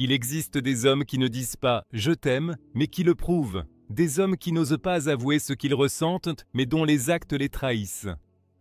Il existe des hommes qui ne disent pas « je t'aime », mais qui le prouvent. Des hommes qui n'osent pas avouer ce qu'ils ressentent, mais dont les actes les trahissent.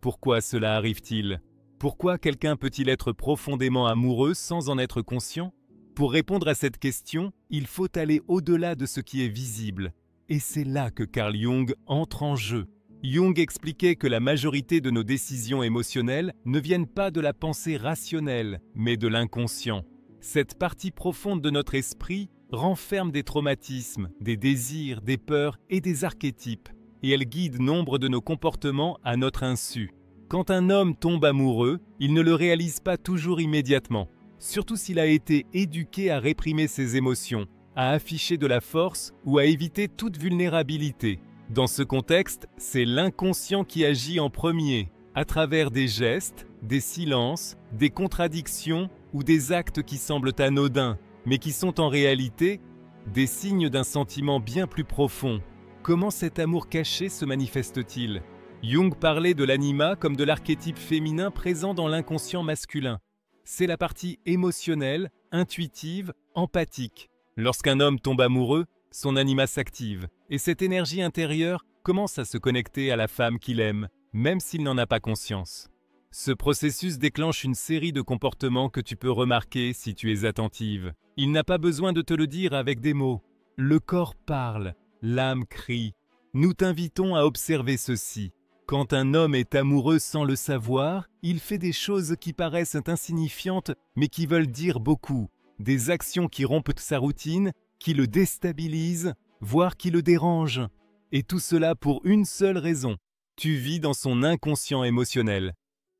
Pourquoi cela arrive-t-il? Pourquoi quelqu'un peut-il être profondément amoureux sans en être conscient? Pour répondre à cette question, il faut aller au-delà de ce qui est visible. Et c'est là que Carl Jung entre en jeu. Jung expliquait que la majorité de nos décisions émotionnelles ne viennent pas de la pensée rationnelle, mais de l'inconscient. Cette partie profonde de notre esprit renferme des traumatismes, des désirs, des peurs et des archétypes, et elle guide nombre de nos comportements à notre insu. Quand un homme tombe amoureux, il ne le réalise pas toujours immédiatement, surtout s'il a été éduqué à réprimer ses émotions, à afficher de la force ou à éviter toute vulnérabilité. Dans ce contexte, c'est l'inconscient qui agit en premier, à travers des gestes, des silences, des contradictions ou des actes qui semblent anodins, mais qui sont en réalité des signes d'un sentiment bien plus profond. Comment cet amour caché se manifeste-t-il? Jung parlait de l'anima comme de l'archétype féminin présent dans l'inconscient masculin. C'est la partie émotionnelle, intuitive, empathique. Lorsqu'un homme tombe amoureux, son anima s'active, et cette énergie intérieure commence à se connecter à la femme qu'il aime, même s'il n'en a pas conscience. Ce processus déclenche une série de comportements que tu peux remarquer si tu es attentive. Il n'a pas besoin de te le dire avec des mots. Le corps parle, l'âme crie. Nous t'invitons à observer ceci. Quand un homme est amoureux sans le savoir, il fait des choses qui paraissent insignifiantes mais qui veulent dire beaucoup. Des actions qui rompent sa routine, qui le déstabilisent, voire qui le dérangent. Et tout cela pour une seule raison. Tu vis dans son inconscient émotionnel.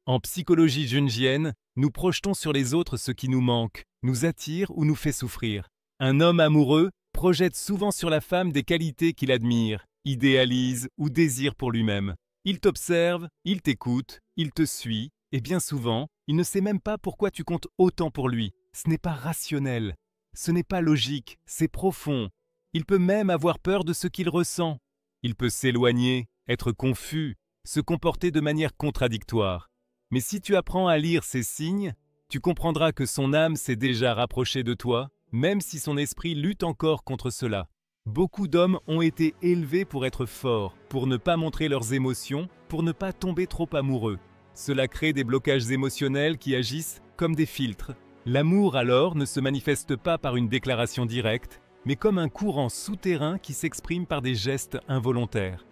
En psychologie jungienne, nous projetons sur les autres ce qui nous manque, nous attire ou nous fait souffrir. Un homme amoureux projette souvent sur la femme des qualités qu'il admire, idéalise ou désire pour lui-même. Il t'observe, il t'écoute, il te suit, et bien souvent, il ne sait même pas pourquoi tu comptes autant pour lui. Ce n'est pas rationnel, ce n'est pas logique, c'est profond. Il peut même avoir peur de ce qu'il ressent. Il peut s'éloigner, être confus, se comporter de manière contradictoire. Mais si tu apprends à lire ces signes, tu comprendras que son âme s'est déjà rapprochée de toi, même si son esprit lutte encore contre cela. Beaucoup d'hommes ont été élevés pour être forts, pour ne pas montrer leurs émotions, pour ne pas tomber trop amoureux. Cela crée des blocages émotionnels qui agissent comme des filtres. L'amour alors ne se manifeste pas par une déclaration directe, mais comme un courant souterrain qui s'exprime par des gestes involontaires.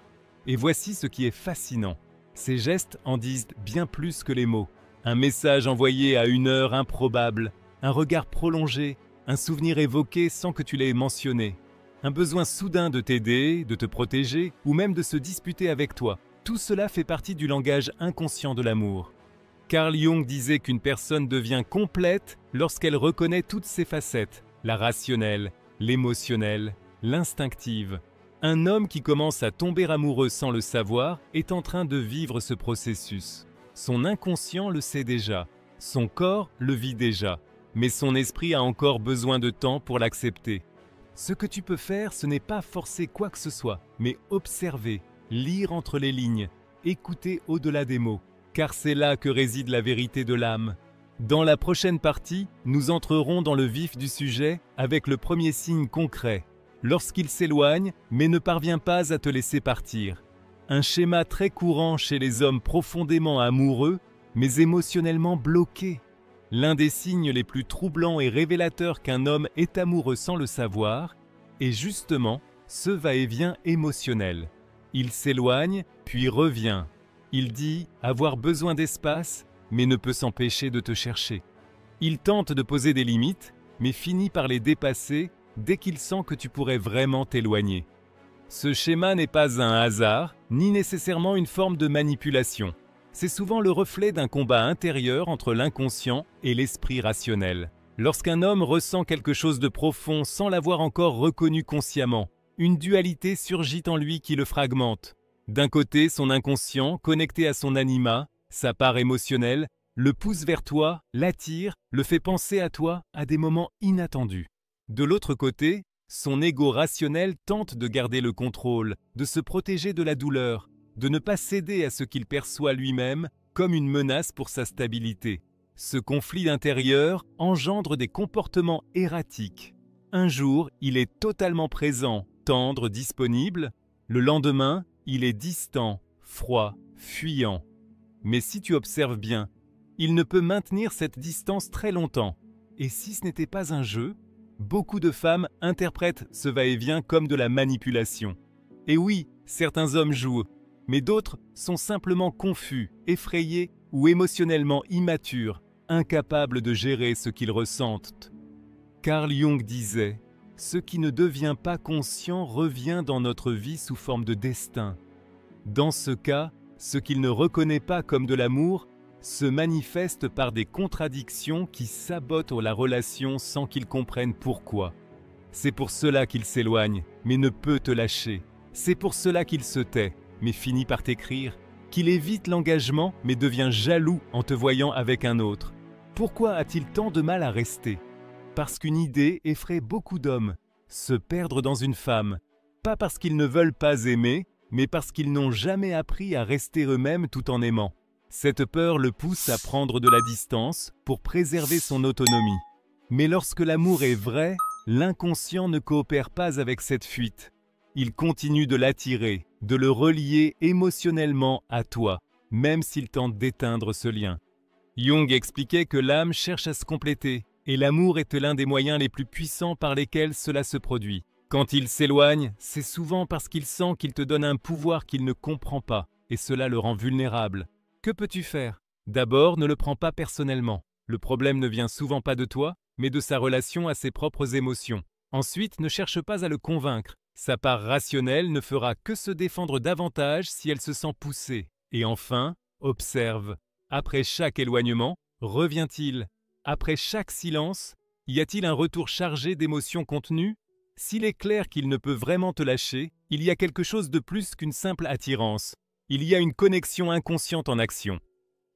Et voici ce qui est fascinant. Ces gestes en disent bien plus que les mots. Un message envoyé à une heure improbable, un regard prolongé, un souvenir évoqué sans que tu l'aies mentionné, un besoin soudain de t'aider, de te protéger ou même de se disputer avec toi. Tout cela fait partie du langage inconscient de l'amour. Carl Jung disait qu'une personne devient complète lorsqu'elle reconnaît toutes ses facettes, la rationnelle, l'émotionnelle, l'instinctive. Un homme qui commence à tomber amoureux sans le savoir est en train de vivre ce processus. Son inconscient le sait déjà, son corps le vit déjà, mais son esprit a encore besoin de temps pour l'accepter. Ce que tu peux faire, ce n'est pas forcer quoi que ce soit, mais observer, lire entre les lignes, écouter au-delà des mots, car c'est là que réside la vérité de l'âme. Dans la prochaine partie, nous entrerons dans le vif du sujet avec le premier signe concret. Lorsqu'il s'éloigne, mais ne parvient pas à te laisser partir. Un schéma très courant chez les hommes profondément amoureux, mais émotionnellement bloqués. L'un des signes les plus troublants et révélateurs qu'un homme est amoureux sans le savoir est justement ce va-et-vient émotionnel. Il s'éloigne, puis revient. Il dit avoir besoin d'espace, mais ne peut s'empêcher de te chercher. Il tente de poser des limites, mais finit par les dépasser dès qu'il sent que tu pourrais vraiment t'éloigner. Ce schéma n'est pas un hasard, ni nécessairement une forme de manipulation. C'est souvent le reflet d'un combat intérieur entre l'inconscient et l'esprit rationnel. Lorsqu'un homme ressent quelque chose de profond sans l'avoir encore reconnu consciemment, une dualité surgit en lui qui le fragmente. D'un côté, son inconscient, connecté à son anima, sa part émotionnelle, le pousse vers toi, l'attire, le fait penser à toi à des moments inattendus. De l'autre côté, son ego rationnel tente de garder le contrôle, de se protéger de la douleur, de ne pas céder à ce qu'il perçoit lui-même comme une menace pour sa stabilité. Ce conflit intérieur engendre des comportements erratiques. Un jour, il est totalement présent, tendre, disponible. Le lendemain, il est distant, froid, fuyant. Mais si tu observes bien, il ne peut maintenir cette distance très longtemps. Et si ce n'était pas un jeu, beaucoup de femmes interprètent ce va-et-vient comme de la manipulation. Et oui, certains hommes jouent, mais d'autres sont simplement confus, effrayés ou émotionnellement immatures, incapables de gérer ce qu'ils ressentent. Carl Jung disait « Ce qui ne devient pas conscient revient dans notre vie sous forme de destin. Dans ce cas, ce qu'il ne reconnaît pas comme de l'amour se manifeste par des contradictions qui sabotent la relation sans qu'il comprenne pourquoi. C'est pour cela qu'il s'éloigne, mais ne peut te lâcher. C'est pour cela qu'il se tait, mais finit par t'écrire, qu'il évite l'engagement, mais devient jaloux en te voyant avec un autre. Pourquoi a-t-il tant de mal à rester? Parce qu'une idée effraie beaucoup d'hommes, se perdre dans une femme, pas parce qu'ils ne veulent pas aimer, mais parce qu'ils n'ont jamais appris à rester eux-mêmes tout en aimant. Cette peur le pousse à prendre de la distance pour préserver son autonomie. Mais lorsque l'amour est vrai, l'inconscient ne coopère pas avec cette fuite. Il continue de l'attirer, de le relier émotionnellement à toi, même s'il tente d'éteindre ce lien. Jung expliquait que l'âme cherche à se compléter, et l'amour est l'un des moyens les plus puissants par lesquels cela se produit. Quand il s'éloigne, c'est souvent parce qu'il sent qu'il te donne un pouvoir qu'il ne comprend pas, et cela le rend vulnérable. Que peux-tu faire? D'abord, ne le prends pas personnellement. Le problème ne vient souvent pas de toi, mais de sa relation à ses propres émotions. Ensuite, ne cherche pas à le convaincre. Sa part rationnelle ne fera que se défendre davantage si elle se sent poussée. Et enfin, observe. Après chaque éloignement, revient-il? Après chaque silence, y a-t-il un retour chargé d'émotions contenues? S'il est clair qu'il ne peut vraiment te lâcher, il y a quelque chose de plus qu'une simple attirance. Il y a une connexion inconsciente en action.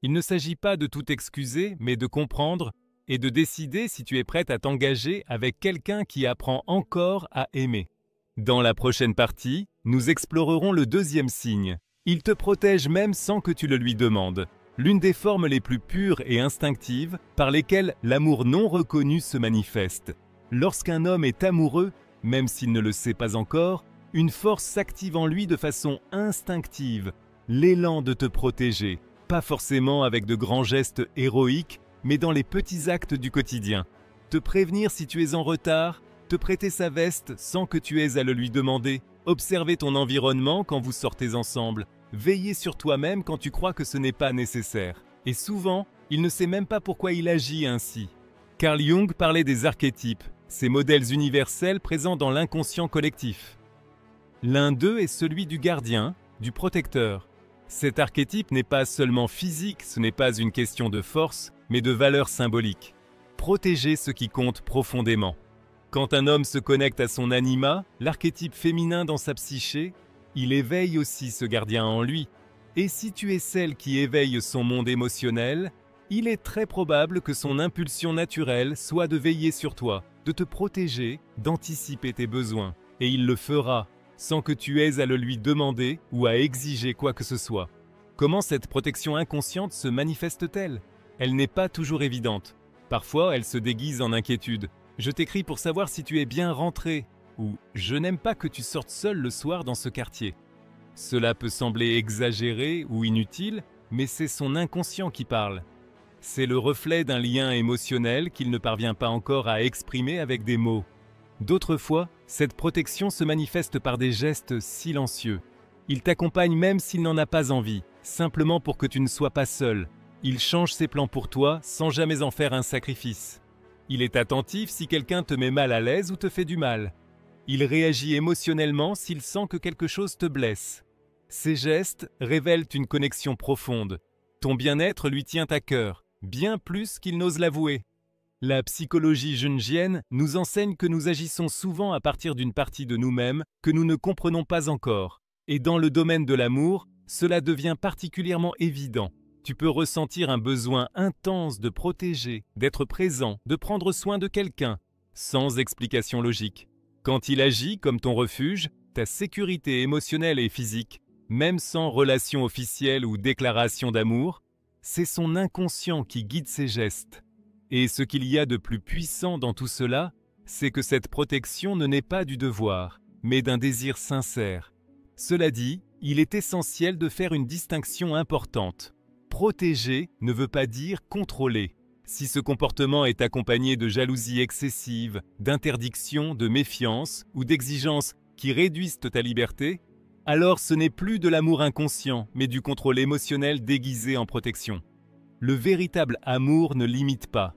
Il ne s'agit pas de tout excuser, mais de comprendre et de décider si tu es prête à t'engager avec quelqu'un qui apprend encore à aimer. Dans la prochaine partie, nous explorerons le deuxième signe. Il te protège même sans que tu le lui demandes. L'une des formes les plus pures et instinctives par lesquelles l'amour non reconnu se manifeste. Lorsqu'un homme est amoureux, même s'il ne le sait pas encore, une force s'active en lui de façon instinctive, l'élan de te protéger, pas forcément avec de grands gestes héroïques, mais dans les petits actes du quotidien. Te prévenir si tu es en retard, te prêter sa veste sans que tu aies à le lui demander, observer ton environnement quand vous sortez ensemble, veiller sur toi-même quand tu crois que ce n'est pas nécessaire. Et souvent, il ne sait même pas pourquoi il agit ainsi. Carl Jung parlait des archétypes, ces modèles universels présents dans l'inconscient collectif. L'un d'eux est celui du gardien, du protecteur. Cet archétype n'est pas seulement physique, ce n'est pas une question de force, mais de valeur symbolique. Protéger ce qui compte profondément. Quand un homme se connecte à son anima, l'archétype féminin dans sa psyché, il éveille aussi ce gardien en lui. Et si tu es celle qui éveille son monde émotionnel, il est très probable que son impulsion naturelle soit de veiller sur toi, de te protéger, d'anticiper tes besoins. Et il le fera, sans que tu aies à le lui demander ou à exiger quoi que ce soit. Comment cette protection inconsciente se manifeste-t-elle? Elle n'est pas toujours évidente. Parfois, elle se déguise en inquiétude. Je t'écris pour savoir si tu es bien rentré, ou je n'aime pas que tu sortes seul le soir dans ce quartier. Cela peut sembler exagéré ou inutile, mais c'est son inconscient qui parle. C'est le reflet d'un lien émotionnel qu'il ne parvient pas encore à exprimer avec des mots. D'autres fois, cette protection se manifeste par des gestes silencieux. Il t'accompagne même s'il n'en a pas envie, simplement pour que tu ne sois pas seul. Il change ses plans pour toi sans jamais en faire un sacrifice. Il est attentif si quelqu'un te met mal à l'aise ou te fait du mal. Il réagit émotionnellement s'il sent que quelque chose te blesse. Ces gestes révèlent une connexion profonde. Ton bien-être lui tient à cœur, bien plus qu'il n'ose l'avouer. La psychologie jungienne nous enseigne que nous agissons souvent à partir d'une partie de nous-mêmes que nous ne comprenons pas encore. Et dans le domaine de l'amour, cela devient particulièrement évident. Tu peux ressentir un besoin intense de protéger, d'être présent, de prendre soin de quelqu'un, sans explication logique. Quand il agit comme ton refuge, ta sécurité émotionnelle et physique, même sans relation officielle ou déclaration d'amour, c'est son inconscient qui guide ses gestes. Et ce qu'il y a de plus puissant dans tout cela, c'est que cette protection ne naît pas du devoir, mais d'un désir sincère. Cela dit, il est essentiel de faire une distinction importante. Protéger ne veut pas dire contrôler. Si ce comportement est accompagné de jalousie excessive, d'interdiction, de méfiance ou d'exigences qui réduisent ta liberté, alors ce n'est plus de l'amour inconscient, mais du contrôle émotionnel déguisé en protection. Le véritable amour ne limite pas.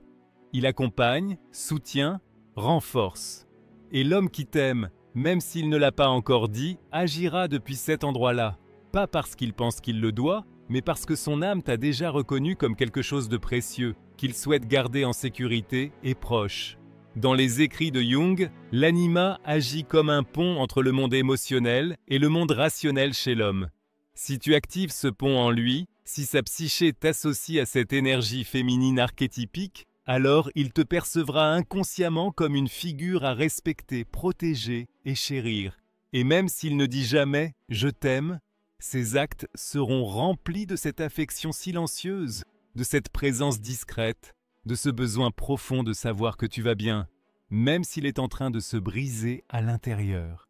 Il accompagne, soutient, renforce. Et l'homme qui t'aime, même s'il ne l'a pas encore dit, agira depuis cet endroit-là, pas parce qu'il pense qu'il le doit, mais parce que son âme t'a déjà reconnu comme quelque chose de précieux, qu'il souhaite garder en sécurité et proche. Dans les écrits de Jung, l'anima agit comme un pont entre le monde émotionnel et le monde rationnel chez l'homme. Si tu actives ce pont en lui, si sa psyché t'associe à cette énergie féminine archétypique, alors il te percevra inconsciemment comme une figure à respecter, protéger et chérir. Et même s'il ne dit jamais « je t'aime », ses actes seront remplis de cette affection silencieuse, de cette présence discrète, de ce besoin profond de savoir que tu vas bien, même s'il est en train de se briser à l'intérieur.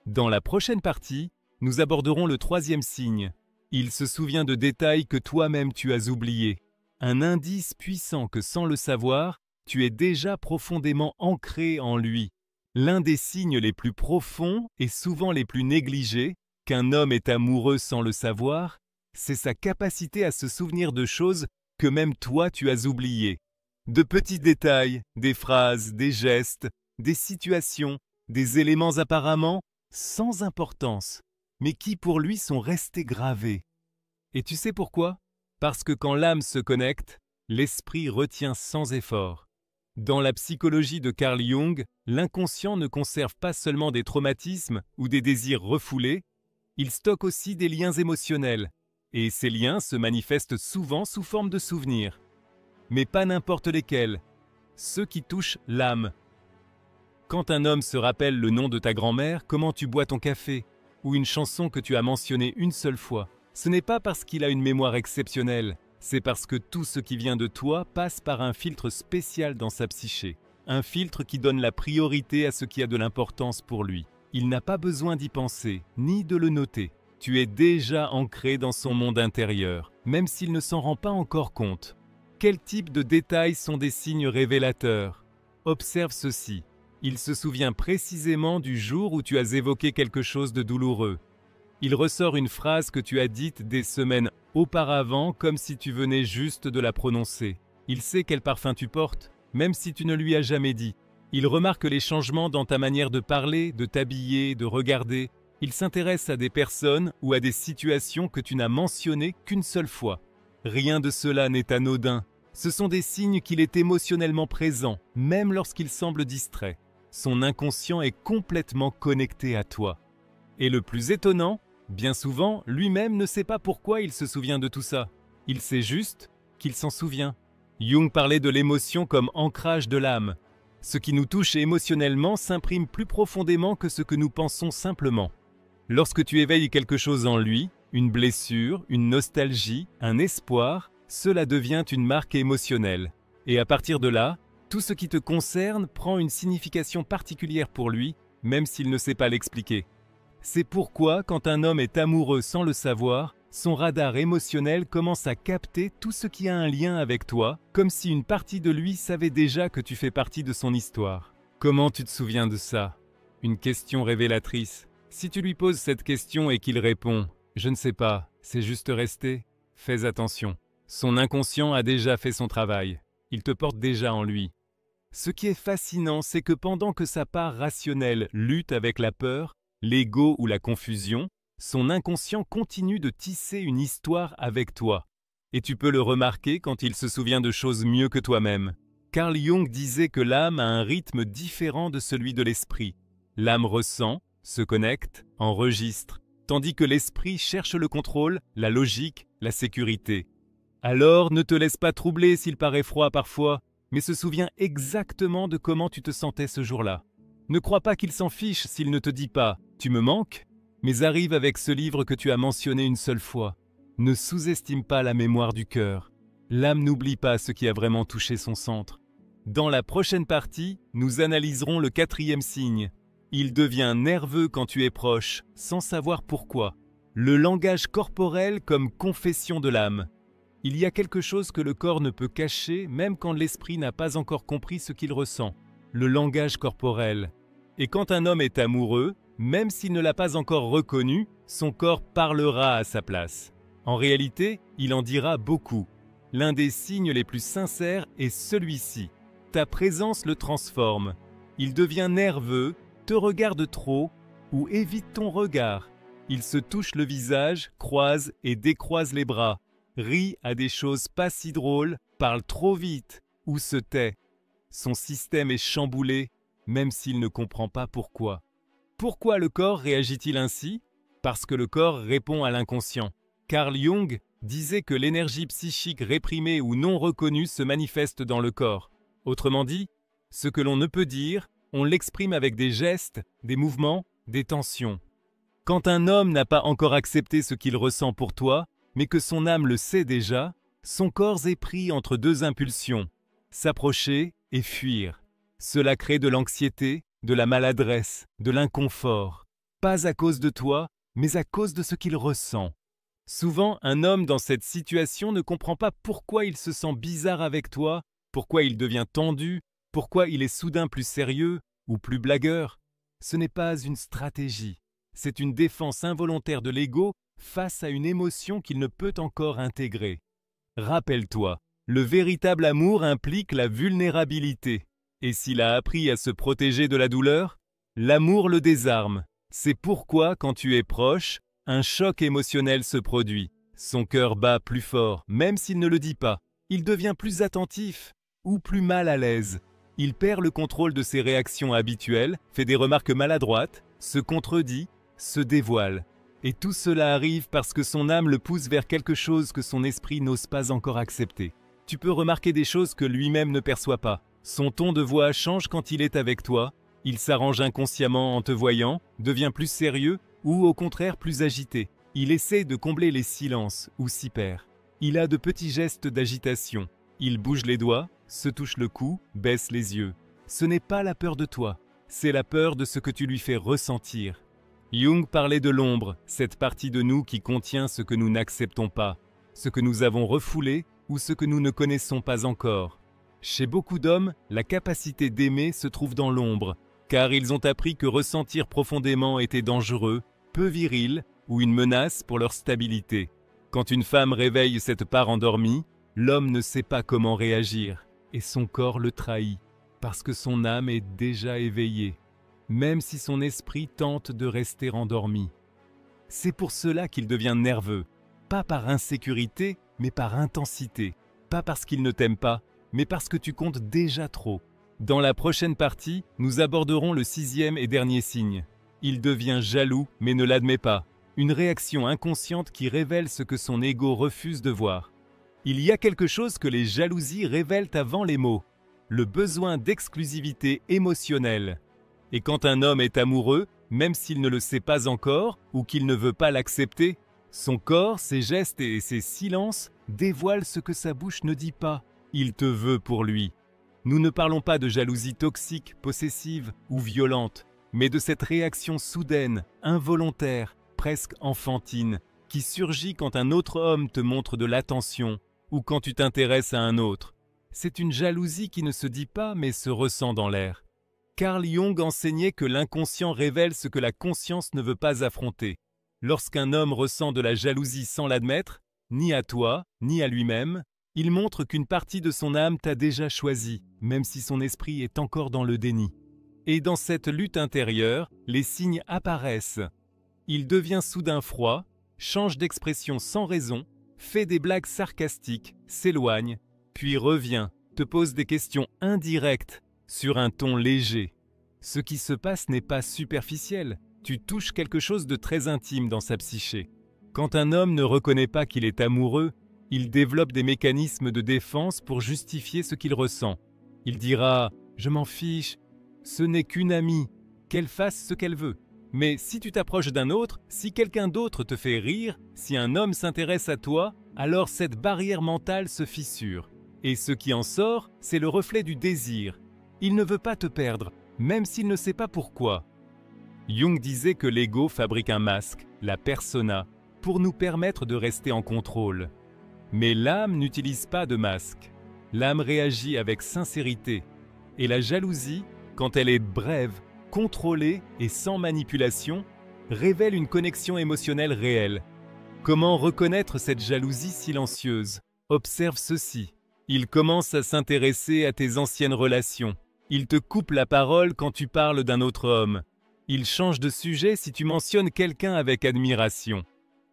Dans la prochaine partie, nous aborderons le troisième signe. Il se souvient de détails que toi-même tu as oubliés. Un indice puissant que sans le savoir, tu es déjà profondément ancré en lui. L'un des signes les plus profonds et souvent les plus négligés, qu'un homme est amoureux sans le savoir, c'est sa capacité à se souvenir de choses que même toi tu as oubliées. De petits détails, des phrases, des gestes, des situations, des éléments apparemment sans importance, mais qui pour lui sont restés gravés. Et tu sais pourquoi ? Parce que quand l'âme se connecte, l'esprit retient sans effort. Dans la psychologie de Carl Jung, l'inconscient ne conserve pas seulement des traumatismes ou des désirs refoulés, il stocke aussi des liens émotionnels, et ces liens se manifestent souvent sous forme de souvenirs. Mais pas n'importe lesquels, ceux qui touchent l'âme. Quand un homme se rappelle le nom de ta grand-mère, comment tu bois ton café, ou une chanson que tu as mentionnée une seule fois, ce n'est pas parce qu'il a une mémoire exceptionnelle, c'est parce que tout ce qui vient de toi passe par un filtre spécial dans sa psyché, un filtre qui donne la priorité à ce qui a de l'importance pour lui. Il n'a pas besoin d'y penser, ni de le noter. Tu es déjà ancré dans son monde intérieur, même s'il ne s'en rend pas encore compte. Quel type de détails sont des signes révélateurs ? Observe ceci. Il se souvient précisément du jour où tu as évoqué quelque chose de douloureux. Il ressort une phrase que tu as dite des semaines auparavant comme si tu venais juste de la prononcer. Il sait quel parfum tu portes, même si tu ne lui as jamais dit. Il remarque les changements dans ta manière de parler, de t'habiller, de regarder. Il s'intéresse à des personnes ou à des situations que tu n'as mentionnées qu'une seule fois. Rien de cela n'est anodin. Ce sont des signes qu'il est émotionnellement présent, même lorsqu'il semble distrait. Son inconscient est complètement connecté à toi. Et le plus étonnant, bien souvent, lui-même ne sait pas pourquoi il se souvient de tout ça. Il sait juste qu'il s'en souvient. Jung parlait de l'émotion comme ancrage de l'âme. Ce qui nous touche émotionnellement s'imprime plus profondément que ce que nous pensons simplement. Lorsque tu éveilles quelque chose en lui, une blessure, une nostalgie, un espoir, cela devient une marque émotionnelle. Et à partir de là, tout ce qui te concerne prend une signification particulière pour lui, même s'il ne sait pas l'expliquer. C'est pourquoi, quand un homme est amoureux sans le savoir, son radar émotionnel commence à capter tout ce qui a un lien avec toi, comme si une partie de lui savait déjà que tu fais partie de son histoire. Comment tu te souviens de ça ? Une question révélatrice. Si tu lui poses cette question et qu'il répond « Je ne sais pas, c'est juste resté », fais attention. Son inconscient a déjà fait son travail. Il te porte déjà en lui. Ce qui est fascinant, c'est que pendant que sa part rationnelle lutte avec la peur, l'ego ou la confusion, son inconscient continue de tisser une histoire avec toi. Et tu peux le remarquer quand il se souvient de choses mieux que toi-même. Carl Jung disait que l'âme a un rythme différent de celui de l'esprit. L'âme ressent, se connecte, enregistre, tandis que l'esprit cherche le contrôle, la logique, la sécurité. Alors ne te laisse pas troubler s'il paraît froid parfois, mais se souviens exactement de comment tu te sentais ce jour-là. Ne crois pas qu'il s'en fiche s'il ne te dit pas « Tu me manques ?» mais arrive avec ce livre que tu as mentionné une seule fois. Ne sous-estime pas la mémoire du cœur. L'âme n'oublie pas ce qui a vraiment touché son centre. Dans la prochaine partie, nous analyserons le 4e signe. Il devient nerveux quand tu es proche, sans savoir pourquoi. Le langage corporel comme confession de l'âme. Il y a quelque chose que le corps ne peut cacher, même quand l'esprit n'a pas encore compris ce qu'il ressent. Le langage corporel. Et quand un homme est amoureux, même s'il ne l'a pas encore reconnu, son corps parlera à sa place. En réalité, il en dira beaucoup. L'un des signes les plus sincères est celui-ci. Ta présence le transforme. Il devient nerveux, te regarde trop ou évite ton regard. Il se touche le visage, croise et décroise les bras, rit à des choses pas si drôles, parle trop vite ou se tait. Son système est chamboulé, même s'il ne comprend pas pourquoi. Pourquoi le corps réagit-il ainsi? Parce que le corps répond à l'inconscient. Carl Jung disait que l'énergie psychique réprimée ou non reconnue se manifeste dans le corps. Autrement dit, ce que l'on ne peut dire, on l'exprime avec des gestes, des mouvements, des tensions. Quand un homme n'a pas encore accepté ce qu'il ressent pour toi, mais que son âme le sait déjà, son corps est pris entre deux impulsions, s'approcher et fuir. Cela crée de l'anxiété, de la maladresse, de l'inconfort, pas à cause de toi, mais à cause de ce qu'il ressent. Souvent, un homme dans cette situation ne comprend pas pourquoi il se sent bizarre avec toi, pourquoi il devient tendu, pourquoi il est soudain plus sérieux ou plus blagueur. Ce n'est pas une stratégie, c'est une défense involontaire de l'ego face à une émotion qu'il ne peut encore intégrer. Rappelle-toi, le véritable amour implique la vulnérabilité. Et s'il a appris à se protéger de la douleur, l'amour le désarme. C'est pourquoi, quand tu es proche, un choc émotionnel se produit. Son cœur bat plus fort, même s'il ne le dit pas. Il devient plus attentif ou plus mal à l'aise. Il perd le contrôle de ses réactions habituelles, fait des remarques maladroites, se contredit, se dévoile. Et tout cela arrive parce que son âme le pousse vers quelque chose que son esprit n'ose pas encore accepter. Tu peux remarquer des choses que lui-même ne perçoit pas. Son ton de voix change quand il est avec toi, il s'arrange inconsciemment en te voyant, devient plus sérieux ou au contraire plus agité. Il essaie de combler les silences ou s'y perd. Il a de petits gestes d'agitation. Il bouge les doigts, se touche le cou, baisse les yeux. Ce n'est pas la peur de toi, c'est la peur de ce que tu lui fais ressentir. Jung parlait de l'ombre, cette partie de nous qui contient ce que nous n'acceptons pas, ce que nous avons refoulé ou ce que nous ne connaissons pas encore. Chez beaucoup d'hommes, la capacité d'aimer se trouve dans l'ombre, car ils ont appris que ressentir profondément était dangereux, peu viril ou une menace pour leur stabilité. Quand une femme réveille cette part endormie, l'homme ne sait pas comment réagir, et son corps le trahit, parce que son âme est déjà éveillée, même si son esprit tente de rester endormi. C'est pour cela qu'il devient nerveux, pas par insécurité, mais par intensité, pas parce qu'il ne t'aime pas, mais parce que tu comptes déjà trop. Dans la prochaine partie, nous aborderons le 6e et dernier signe. Il devient jaloux, mais ne l'admet pas. Une réaction inconsciente qui révèle ce que son ego refuse de voir. Il y a quelque chose que les jalousies révèlent avant les mots. Le besoin d'exclusivité émotionnelle. Et quand un homme est amoureux, même s'il ne le sait pas encore ou qu'il ne veut pas l'accepter, son corps, ses gestes et ses silences dévoilent ce que sa bouche ne dit pas. Il te veut pour lui. Nous ne parlons pas de jalousie toxique, possessive ou violente, mais de cette réaction soudaine, involontaire, presque enfantine, qui surgit quand un autre homme te montre de l'attention ou quand tu t'intéresses à un autre. C'est une jalousie qui ne se dit pas mais se ressent dans l'air. Carl Jung enseignait que l'inconscient révèle ce que la conscience ne veut pas affronter. Lorsqu'un homme ressent de la jalousie sans l'admettre, ni à toi, ni à lui-même, il montre qu'une partie de son âme t'a déjà choisi, même si son esprit est encore dans le déni. Et dans cette lutte intérieure, les signes apparaissent. Il devient soudain froid, change d'expression sans raison, fait des blagues sarcastiques, s'éloigne, puis revient, te pose des questions indirectes, sur un ton léger. Ce qui se passe n'est pas superficiel, tu touches quelque chose de très intime dans sa psyché. Quand un homme ne reconnaît pas qu'il est amoureux, il développe des mécanismes de défense pour justifier ce qu'il ressent. Il dira « Je m'en fiche, ce n'est qu'une amie, qu'elle fasse ce qu'elle veut ». Mais si tu t'approches d'un autre, si quelqu'un d'autre te fait rire, si un homme s'intéresse à toi, alors cette barrière mentale se fissure. Et ce qui en sort, c'est le reflet du désir. Il ne veut pas te perdre, même s'il ne sait pas pourquoi. Jung disait que l'ego fabrique un masque, la persona, pour nous permettre de rester en contrôle. Mais l'âme n'utilise pas de masque. L'âme réagit avec sincérité. Et la jalousie, quand elle est brève, contrôlée et sans manipulation, révèle une connexion émotionnelle réelle. Comment reconnaître cette jalousie silencieuse? Observe ceci. Il commence à s'intéresser à tes anciennes relations. Il te coupe la parole quand tu parles d'un autre homme. Il change de sujet si tu mentionnes quelqu'un avec admiration.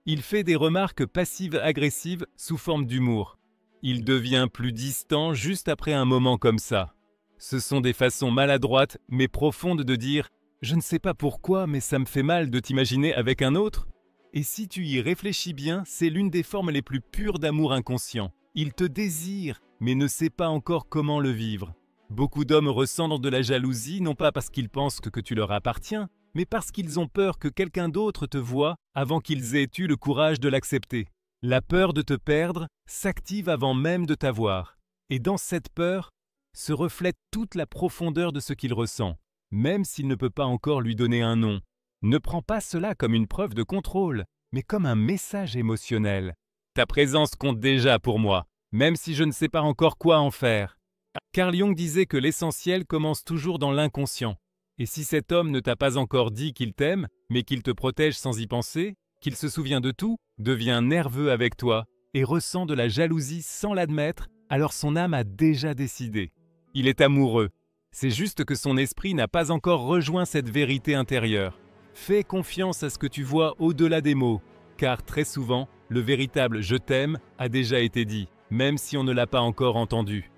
Il fait des remarques passives-agressives sous forme d'humour. Il devient plus distant juste après un moment comme ça. Ce sont des façons maladroites mais profondes de dire « Je ne sais pas pourquoi, mais ça me fait mal de t'imaginer avec un autre ». Et si tu y réfléchis bien, c'est l'une des formes les plus pures d'amour inconscient. Il te désire, mais ne sait pas encore comment le vivre. Beaucoup d'hommes ressentent de la jalousie, non pas parce qu'ils pensent que tu leur appartiens, mais parce qu'ils ont peur que quelqu'un d'autre te voie avant qu'ils aient eu le courage de l'accepter. La peur de te perdre s'active avant même de t'avoir. Et dans cette peur se reflète toute la profondeur de ce qu'il ressent, même s'il ne peut pas encore lui donner un nom. Ne prends pas cela comme une preuve de contrôle, mais comme un message émotionnel. Ta présence compte déjà pour moi, même si je ne sais pas encore quoi en faire. Carl Jung disait que l'essentiel commence toujours dans l'inconscient. Et si cet homme ne t'a pas encore dit qu'il t'aime, mais qu'il te protège sans y penser, qu'il se souvient de tout, devient nerveux avec toi et ressent de la jalousie sans l'admettre, alors son âme a déjà décidé. Il est amoureux. C'est juste que son esprit n'a pas encore rejoint cette vérité intérieure. Fais confiance à ce que tu vois au-delà des mots, car très souvent, le véritable « je t'aime » a déjà été dit, même si on ne l'a pas encore entendu.